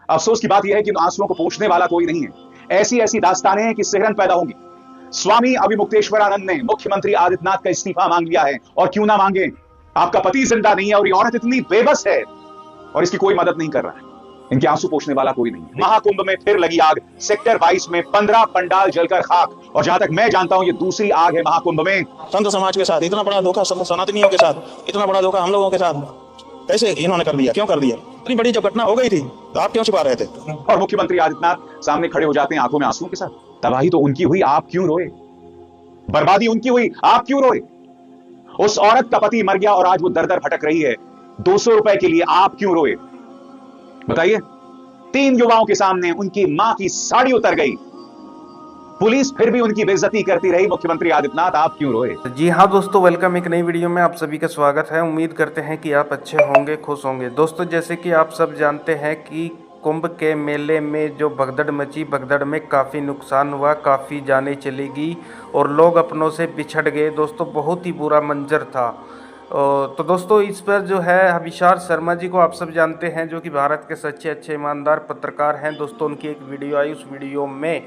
अफसोस की बात यह है कि इन आंसुओं को पोंछने वाला कोई नहीं है। ऐसी ऐसी दास्तानें हैं कि सिहरन पैदा होंगी। स्वामी अभिमुक्तेश्वरानंद ने मुख्यमंत्री आदित्यनाथ का इस्तीफा मांग लिया है, और क्यों ना मांगे। आपका पति जिंदा नहीं है और ये औरत इतनी बेबस है और इसकी कोई मदद नहीं कर रहा है। इनके आंसू पोंछने वाला कोई नहीं है। महाकुंभ में फिर लगी आग। सेक्टर 22 में 15 पंडाल जलकर खाक, और जहां तक मैं जानता हूं ये दूसरी आग है महाकुंभ में। संत समाज के साथ इतना बड़ा धोखा, संत सनातनियों के साथ इतना बड़ा धोखा हम लोगों के साथ कैसे इन्होंने कर दिया? क्यों कर दिया? इतनी बड़ी जब घटना हो गई थी तो आप क्यों छिपा रहे थे? और मुख्यमंत्री आदित्यनाथ सामने खड़े हो जाते हैं आंखों में आंसुओं के साथ। तबाही तो उनकी हुई, आप क्यों रोए? बर्बादी उनकी हुई, आप क्यों रोए? उस औरत का पति मर गया और आज वो दर दर भटक रही है 200 रुपए के लिए, आप क्यों रोए? बताइए। 3 युवाओं के सामने उनकी मां की साड़ी उतर गई, पुलिस फिर भी उनकी बेइज्जती करती रही। मुख्यमंत्री आदित्यनाथ, आप क्यों रोए? जी हाँ दोस्तों, वेलकम एक नई वीडियो में आप सभी का स्वागत है। उम्मीद करते हैं कि आप अच्छे होंगे, खुश होंगे। दोस्तों, जैसे कि आप सब जानते हैं कि कुंभ के मेले में जो भगदड़ मची, भगदड़ में काफ़ी नुकसान हुआ, काफ़ी जानें चली गई और लोग अपनों से बिछड़ गए। दोस्तों, बहुत ही बुरा मंजर था। तो दोस्तों, इस पर जो है अभिसार शर्मा जी को आप सब जानते हैं, जो कि भारत के सच्चे अच्छे ईमानदार पत्रकार हैं। दोस्तों, उनकी एक वीडियो आई, उस वीडियो में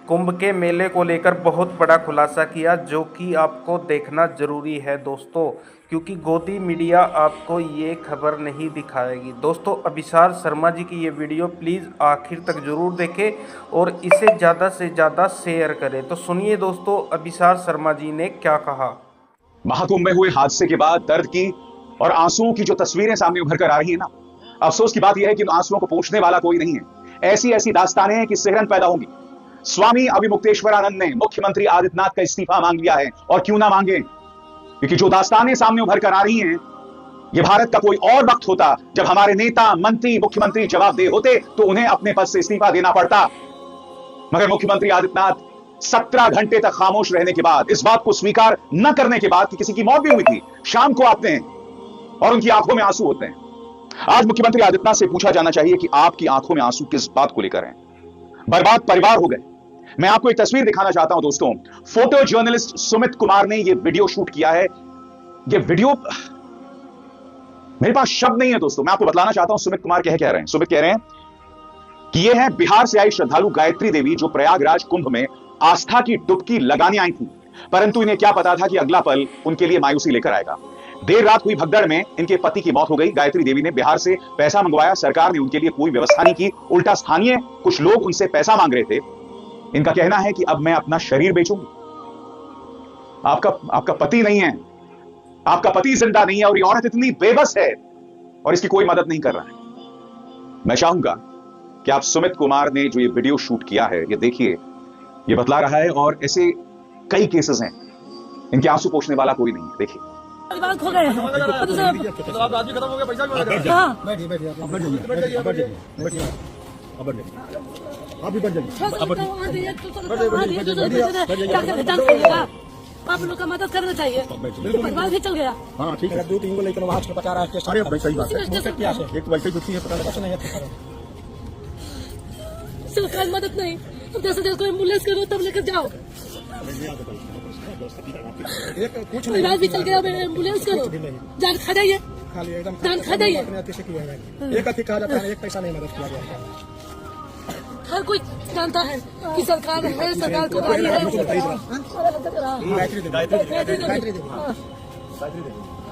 कुंभ के मेले को लेकर बहुत बड़ा खुलासा किया, जो कि आपको देखना ज़रूरी है दोस्तों, क्योंकि गोदी मीडिया आपको ये खबर नहीं दिखाएगी। दोस्तों, अभिसार शर्मा जी की ये वीडियो प्लीज़ आखिर तक ज़रूर देखें और इसे ज़्यादा से ज़्यादा शेयर करें। तो सुनिए दोस्तों, अभिसार शर्मा जी ने क्या कहा। महाकुंभ में हुए हादसे के बाद दर्द की और आंसुओं की जो तस्वीरें सामने उभर कर आ रही है ना, अफसोस की बात यह है कि इन आंसुओं को पोंछने वाला कोई नहीं है। ऐसी ऐसी दास्तानें हैं कि सिहरन पैदा होंगी। स्वामी अभिमुक्तेश्वरानंद ने मुख्यमंत्री आदित्यनाथ का इस्तीफा मांग लिया है, और क्यों ना मांगे, क्योंकि जो दास्तानें सामने उभर कर आ रही हैं, ये भारत का कोई और वक्त होता जब हमारे नेता, मंत्री, मुख्यमंत्री जवाबदेह होते तो उन्हें अपने पद से इस्तीफा देना पड़ता। मगर मुख्यमंत्री आदित्यनाथ 17 घंटे तक खामोश रहने के बाद, इस बात को स्वीकार न करने के बाद कि किसी की मौत भी हुई थी, शाम को आते हैं और उनकी आंखों में आंसू होते हैं। आज मुख्यमंत्री आदित्यनाथ से पूछा जाना चाहिए कि आपकी आंखों में आंसू किस बात को लेकर हैं? बर्बाद परिवार हो गए। मैं आपको एक तस्वीर दिखाना चाहता हूं दोस्तों। फोटो जर्नलिस्ट सुमित कुमार ने यह वीडियो शूट किया है। यह वीडियो, मेरे पास शब्द नहीं है दोस्तों। मैं आपको बतलाना चाहता हूं सुमित कुमार कह रहे हैं। सुमित कह रहे हैं कि यह है बिहार से आई श्रद्धालु गायत्री देवी, जो प्रयागराज कुंभ में आस्था की डुबकी लगाने आई थी, परंतु इन्हें क्या पता था कि अगला पल उनके लिए मायूसी लेकर आएगा। देर रात हुई भगदड़ में इनके पति की मौत हो गई। गायत्री देवी ने बिहार से पैसा मंगवाया, सरकार ने उनके लिए कोई व्यवस्था नहीं की, उल्टा स्थानीय कुछ लोग उनसे पैसा मांग रहे थे। इनका कहना है कि अब मैं अपना शरीर बेचूंगी। आपका पति नहीं है, आपका पति जिंदा नहीं है और ये औरत इतनी बेबस है और इसकी कोई मदद नहीं कर रहा है। मैं चाहूंगा कि आप सुमित कुमार ने जो ये वीडियो शूट किया है, ये देखिए। ये बतला रहा है और ऐसे कई केसेस हैं। इनके आंसू पोंछने वाला कोई नहीं है। देखिए। परिवार खो गए हैं। तो आप राजी खत्म हो गया, पैसा भी मिल गया। हाँ। बैठिए बैठिए आप बैठ जाइए, बैठ जाइए, बैठ जाइए, बैठ जाइए, आप भी बैठ जाइए। क्या करें, जान खाइएगा। आप लोग का मदद करना चाहिए। परिवार भी चल गया। हाँ ठीक है, 2-3 को लेकर वहाँ बता रहा है। अरे भाई सही बात है, एक तो वैसे दुखी है, पता नहीं है। सरकार मदद नहीं, अब जैसे कोई एम्बुलेंस करो तब लेकर जाओ। परिवार भी चल गया, एम्बुलेंस करो, जान खा जाइए, जान खा जाइए। एक अति कहा जाता है, एक पैसा नहीं मदद किया गया। हर कोई जानता है कि सरकार है, सरकार को गाड़ी है।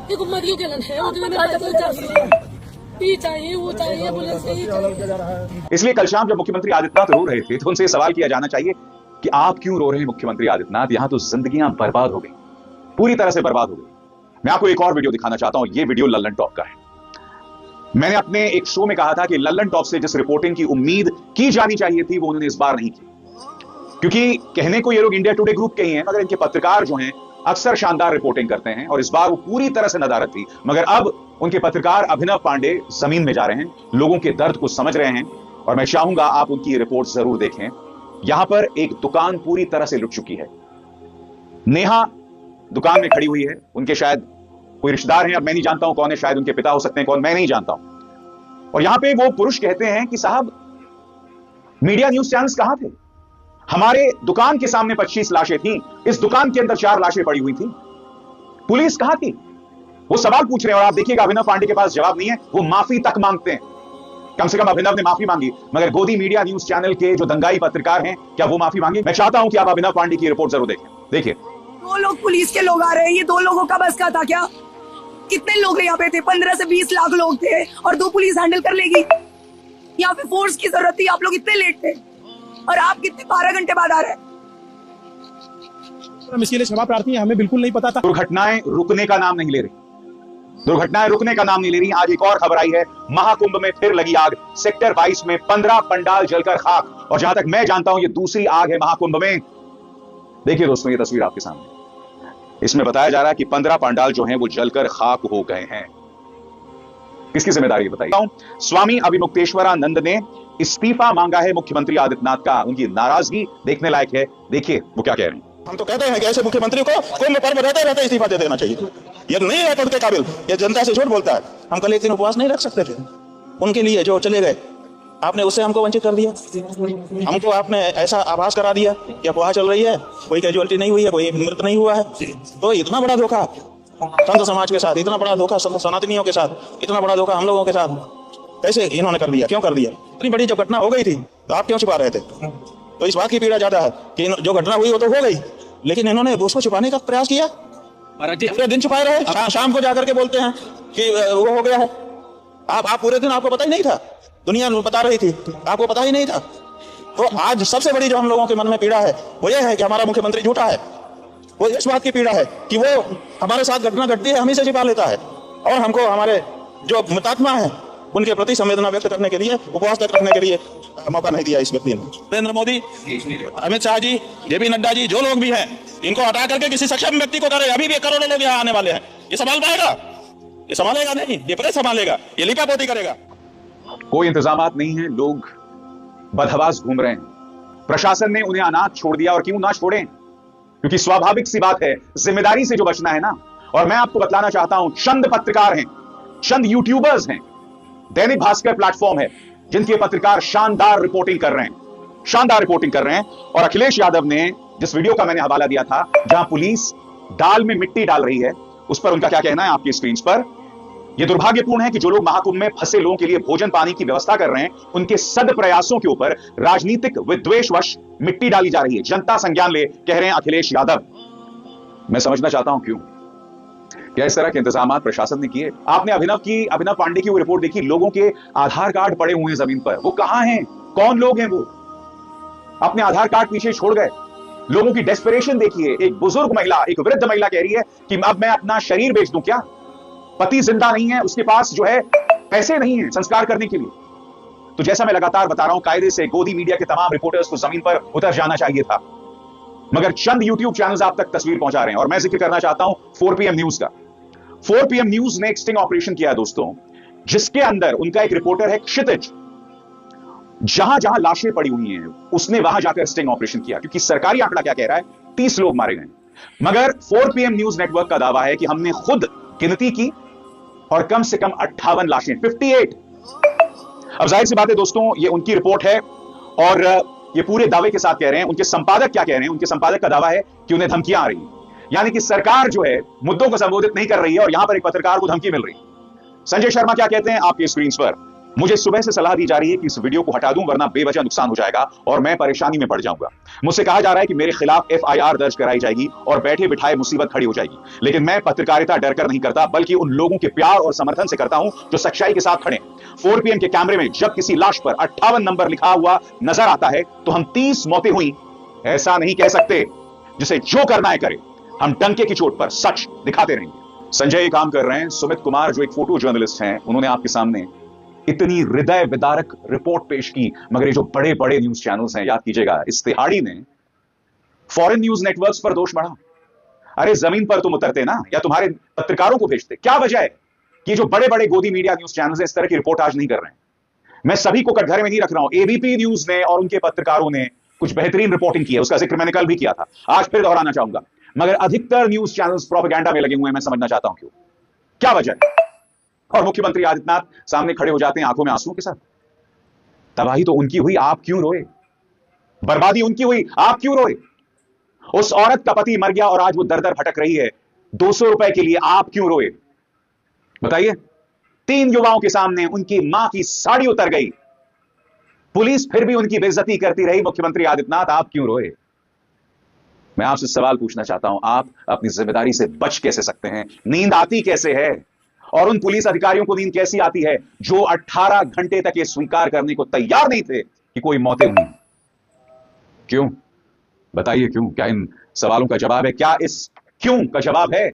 एक मरियो गलन है, ये चाहिए, वो चाहिए, एम्बुलेंस चाहिए। इसलिए कल शाम जब मुख्यमंत्री आदित्यनाथ रो रहे थे तो उनसे सवाल किया जाना चाहिए कि आप क्यों रो रहे हैं मुख्यमंत्री आदित्यनाथ? यहां तो जिंदगियां बर्बाद हो गई, पूरी तरह से बर्बाद हो गई। मैं आपको एक और वीडियो दिखाना चाहता हूं। यह वीडियो लल्लन टॉप का है। मैंने अपने एक शो में कहा था कि लल्लन टॉप से जिस रिपोर्टिंग की उम्मीद की जानी चाहिए थी, वो उन्होंने इस बार नहीं की, क्योंकि कहने को ये लोग इंडिया टुडे ग्रुप के ही हैं, मगर इनके पत्रकार जो हैं अक्सर शानदार रिपोर्टिंग करते हैं और इस बार वो पूरी तरह से नदारद थी। मगर अब उनके पत्रकार अभिनव पांडे जमीन में जा रहे हैं, लोगों के दर्द को समझ रहे हैं, और मैं चाहूंगा आप उनकी ये रिपोर्ट जरूर देखें। यहां पर एक दुकान पूरी तरह से लुट चुकी है। नेहा दुकान में खड़ी हुई है, उनके शायद कोई रिश्तेदार हैं, अब मैं नहीं जानता हूं कौन है, शायद उनके पिता हो सकते हैं, कौन मैं नहीं जानता हूं। और यहां पे वो पुरुष कहते हैं कि साहब, मीडिया न्यूज चैनल्स कहां थे? हमारे दुकान के सामने 25 लाशें थी, इस दुकान के अंदर 4 लाशें पड़ी हुई थी, पुलिस कहां थी? वो सवाल पूछ रहे हैं और आप देखिएगा अभिनव पांडे के पास जवाब नहीं है। वो माफी तक मांगते हैं। कम से कम अभिनव ने माफी मांगी, मगर गोदी मीडिया न्यूज चैनल के जो दंगाई पत्रकार हैं, क्या वो माफी मांगी? मैं चाहता हूं कि आप अभिनव पांडे की रिपोर्ट जरूर देखें। देखिए, 2 लोग पुलिस के लोग आ रहे हैं, ये 2 लोगों का बस का था क्या? कितने लोग यहाँ पे थे? 15 से 20 लाख लोग थे और 2 पुलिस हैंडल कर लेगी? यहाँ पे फोर्स की जरूरत थी, आप लोग इतने लेट थे और आप कितने 12 घंटे बाद आ रहे हैं। हम इसके लिए क्षमा प्रार्थी हैं, हमें बिल्कुल नहीं पता था। दुर्घटनाएं रुकने का नाम नहीं ले रही, दुर्घटनाएं रुकने का नाम नहीं ले रही। आज एक और खबर आई है, महाकुंभ में फिर लगी आग। सेक्टर 22 में 15 पंडाल जलकर खाक, और जहां तक मैं जानता हूं ये दूसरी आग है महाकुंभ में। देखिए दोस्तों, ये तस्वीर आपके सामने, इसमें बताया जा रहा है कि 15 पंडाल जो हैं वो जलकर खाक हो गए हैं। किसकी जिम्मेदारी बताइए? स्वामी अभिमुक्तेश्वरानंद ने इस्तीफा मांगा है मुख्यमंत्री आदित्यनाथ का। उनकी नाराजगी देखने लायक है, देखिए वो क्या कह रहे हैं। हम तो कहते हैं कि ऐसे मुख्यमंत्री को कुंभ पर्व रहते रहते इस्तीफा दे देना चाहिए। ये नहीं है पद के काबिल, ये जनता से झूठ बोलता है। हम कल एक दिन उपवास नहीं रख सकते थे उनके लिए जो चले गए, आपने उससे हमको वंचित कर दिया। हमको आपने ऐसा आभास करा दिया कि अफवाह चल रही है, कोई कैजुअलिटी नहीं हुई है, कोई मृत नहीं हुआ है। तो इतना बड़ा धोखा संत समाज के साथ, इतना बड़ा धोखा सनातनियों के साथ, इतना बड़ा धोखा हम लोगों के साथ कैसे इन्होंने कर दिया? क्यों कर दिया? इतनी बड़ी जब घटना हो गई थी तो आप क्यों छुपा रहे थे? तो इस बात की पीड़ा ज्यादा है कि जो घटना हुई वो तो हो गई, लेकिन इन्होंने उसको छुपाने का प्रयास किया। पूरे दिन छुपाए रहे, शाम को जाकर के बोलते हैं कि वो हो गया है। आप पूरे दिन, आपको पता ही नहीं था, दुनिया बता रही थी, आपको पता ही नहीं था। तो आज सबसे बड़ी जो हम लोगों के मन में पीड़ा है वो ये है कि हमारा मुख्यमंत्री झूठा है। वो इस बात की पीड़ा है कि वो हमारे साथ घटना घटती है, हम ही से छिपा लेता है, और हमको हमारे जो मुतात्मा है उनके प्रति संवेदना व्यक्त करने के लिए, उपवास तक रखने के लिए मौका नहीं दिया इस व्यक्ति ने। नरेंद्र मोदी, अमित शाह जी, जेपी नड्डा जी, जो लोग भी हैं, इनको हटा करके किसी सक्षम व्यक्ति को करे। अभी भी करोड़ों लोग यहाँ आने वाले हैं, ये संभाल पाएगा? ये संभालेगा नहीं, ये प्रेस संभालेगा, ये लिपापोती करेगा। कोई इंतजामात नहीं है, लोग बदहवास घूम रहे हैं। प्रशासन ने उन्हें अनाथ छोड़ दिया, और क्यों ना छोड़ें, क्योंकि स्वाभाविक सी बात है, जिम्मेदारी से जो बचना है ना। और मैं आपको बतलाना चाहता हूं, चंद पत्रकार हैं, चंद यूट्यूबर्स हैं, दैनिक भास्कर प्लेटफॉर्म है, जिनके पत्रकार शानदार रिपोर्टिंग कर रहे हैं, शानदार रिपोर्टिंग कर रहे हैं। और अखिलेश यादव ने जिस वीडियो का मैंने हवाला दिया था, जहां पुलिस दाल में मिट्टी डाल रही है, उस पर उनका क्या कहना है आपकी स्क्रीन पर। यह दुर्भाग्यपूर्ण है कि जो लोग महाकुंभ में फंसे लोगों के लिए भोजन पानी की व्यवस्था कर रहे हैं, उनके सद प्रयासों के ऊपर राजनीतिक विद्वेषवश मिट्टी डाली जा रही है। जनता संज्ञान ले, कह रहे हैं अखिलेश यादव। मैं समझना चाहता हूं क्यों, क्या इस तरह के इंतजाम प्रशासन ने किए? आपने अभिनव पांडे की वो रिपोर्ट देखी, लोगों के आधार कार्ड पड़े हुए हैं जमीन पर, वो कहां हैं? कौन लोग हैं वो? अपने आधार कार्ड पीछे छोड़ गए। लोगों की डेस्परेशन देखिए, एक बुजुर्ग महिला, एक वृद्ध महिला कह रही है कि अब मैं अपना शरीर बेच दूं क्या? पति जिंदा नहीं है, उसके पास जो है पैसे नहीं है संस्कार करने के लिए। तो जैसा मैं लगातार बता रहा हूं, कायदे से गोदी मीडिया के तमाम रिपोर्टर्स को जमीन पर उतर जाना चाहिए था, मगर चंद यूट्यूब चैनल्स आप तक तस्वीर पहुंचा रहे हैं। और मैं जिक्र करना चाहता हूं 4PM न्यूज का। 4PM न्यूज ने एक स्टिंग ऑपरेशन किया है दोस्तों, जिसके अंदर उनका एक रिपोर्टर है क्षितिज, जहां जहां लाशें पड़ी हुई हैं उसने वहां जाकर स्टिंग ऑपरेशन किया, क्योंकि सरकारी आंकड़ा क्या कह रहा है, 30 लोग मारे गए। मगर 4PM न्यूज नेटवर्क का दावा है कि हमने खुद गिनती की और कम से कम 58 लाशें, 58। अब जाहिर सी बात है दोस्तों, ये उनकी रिपोर्ट है और ये पूरे दावे के साथ कह रहे हैं। उनके संपादक क्या कह रहे हैं? उनके संपादक का दावा है कि उन्हें धमकियां आ रही हैं, यानी कि सरकार जो है मुद्दों को संबोधित नहीं कर रही है और यहां पर एक पत्रकार को धमकी मिल रही है। संजय शर्मा क्या कहते हैं आपकी स्क्रीन पर? मुझे सुबह से सलाह दी जा रही है कि इस वीडियो को हटा दूं, वरना बेवजह नुकसान हो जाएगा और मैं परेशानी में पड़ जाऊंगा। मुझसे कहा जा रहा है कि मेरे खिलाफ FIR दर्ज कराई जाएगी और बैठे बिठाए मुसीबत खड़ी हो जाएगी। लेकिन मैं पत्रकारिता डर कर नहीं करता, बल्कि उन लोगों के प्यार और समर्थन से करता हूं जो सच्चाई के साथ खड़े। 4PM के कैमरे में जब किसी लाश पर 58 नंबर लिखा हुआ नजर आता है तो हम 30 मौतें हुई ऐसा नहीं कह सकते। जिसे जो करना है करे, हम डंके की चोट पर सच दिखाते रहेंगे। संजय ये काम कर रहे हैं। सुमित कुमार जो एक फोटो जर्नलिस्ट हैं, उन्होंने आपके सामने इतनी हृदय विदारक रिपोर्ट पेश की, मगर ये जो बड़े बड़े न्यूज चैनल्स हैं, याद कीजिएगा, इस तिहाड़ी ने फॉरेन न्यूज नेटवर्क्स पर दोष बढ़ा। अरे जमीन पर तुम उतरते ना, या तुम्हारे पत्रकारों को भेजते। क्या वजह है कि जो बड़े बड़े गोदी मीडिया न्यूज चैनल्स हैं इस तरह की रिपोर्ट आज नहीं कर रहे हैं? मैं सभी को कटघरे में नहीं रख रहा हूं। ABP न्यूज ने और उनके पत्रकारों ने कुछ बेहतरीन रिपोर्टिंग की है, उसका जिक्र मैंने कल भी किया था, आज फिर दोहराना चाहूंगा। मगर अधिकतर न्यूज चैनल्स प्रोपेगेंडा में लगे हुए हैं। मैं समझना चाहता हूं क्यों, क्या वजह है? और मुख्यमंत्री आदित्यनाथ सामने खड़े हो जाते हैं आंखों में आंसुओं के साथ। तबाही तो उनकी हुई, आप क्यों रोए? बर्बादी उनकी हुई, आप क्यों रोए? उस औरत का पति मर गया और आज वो दर दर भटक रही है 200 रुपए के लिए, आप क्यों रोए? बताइए। 3 युवाओं के सामने उनकी मां की साड़ी उतर गई, पुलिस फिर भी उनकी बेइज्जती करती रही। मुख्यमंत्री आदित्यनाथ, आप क्यों रोए? मैं आपसे सवाल पूछना चाहता हूं, आप अपनी जिम्मेदारी से बच कैसे सकते हैं? नींद आती कैसे है? और उन पुलिस अधिकारियों को नींद कैसी आती है जो 18 घंटे तक यह स्वीकार करने को तैयार नहीं थे कि कोई मौतें हुई? क्यों? बताइए क्यों? क्या इन सवालों का जवाब है? क्या इस क्यों का जवाब है?